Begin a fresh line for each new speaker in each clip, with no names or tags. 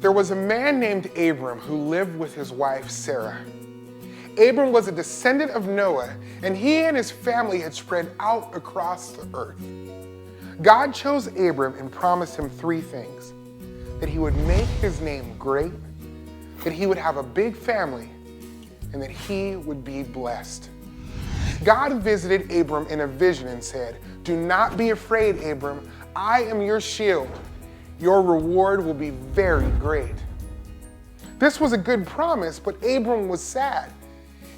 There was a man named Abram who lived with his wife Sarah. Abram was a descendant of Noah, and he and his family had spread out across the earth. God chose Abram and promised him three things: that he would make his name great, that he would have a big family, and that he would be blessed. God visited Abram in a vision and said, "Do not be afraid, Abram. I am your shield. Your reward will be very great." This was a good promise, but Abram was sad.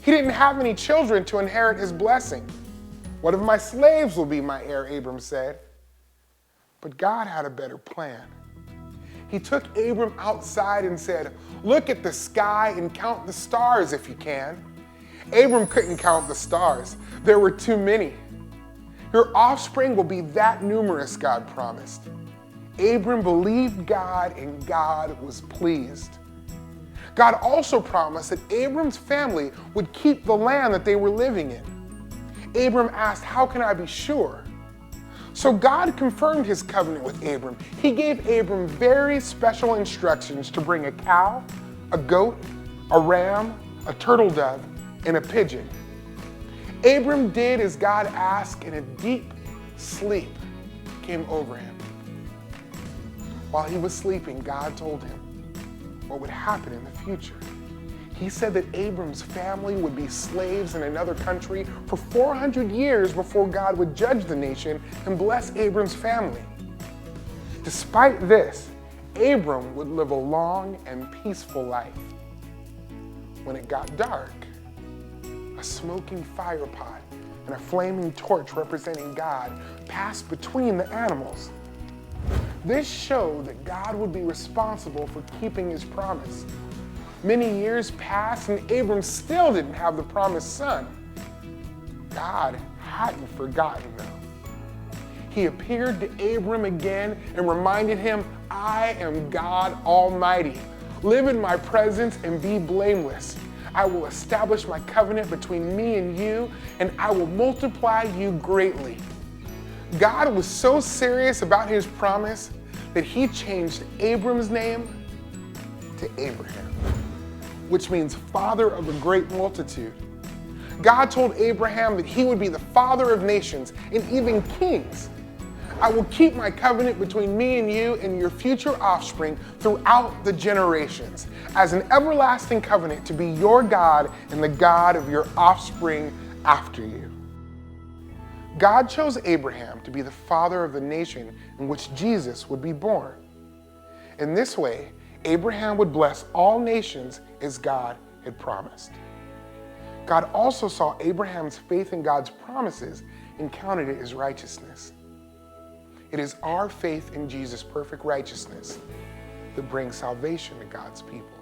He didn't have any children to inherit his blessing. "One of my slaves will be my heir," Abram said. But God had a better plan. He took Abram outside and said, "Look at the sky and count the stars if you can." Abram couldn't count the stars. There were too many. "Your offspring will be that numerous," God promised. Abram believed God, and God was pleased. God also promised that Abram's family would keep the land that they were living in. Abram asked, "How can I be sure?" So God confirmed his covenant with Abram. He gave Abram very special instructions to bring a cow, a goat, a ram, a turtle dove, and a pigeon. Abram did as God asked, and a deep sleep came over him. While he was sleeping, God told him what would happen in the future. He said that Abram's family would be slaves in another country for 400 years before God would judge the nation and bless Abram's family. Despite this, Abram would live a long and peaceful life. When it got dark, a smoking fire pot and a flaming torch representing God passed between the animals. This showed that God would be responsible for keeping his promise. Many years passed and Abram still didn't have the promised son. God hadn't forgotten though. He appeared to Abram again and reminded him, "I am God Almighty. Live in my presence and be blameless. I will establish my covenant between me and you, and I will multiply you greatly." God was so serious about his promise that he changed Abram's name to Abraham, which means father of a great multitude. God told Abraham that he would be the father of nations and even kings. "I will keep my covenant between me and you and your future offspring throughout the generations, as an everlasting covenant to be your God and the God of your offspring after you." God chose Abraham to be the father of the nation in which Jesus would be born. In this way, Abraham would bless all nations as God had promised. God also saw Abraham's faith in God's promises and counted it as righteousness. It is our faith in Jesus' perfect righteousness that brings salvation to God's people.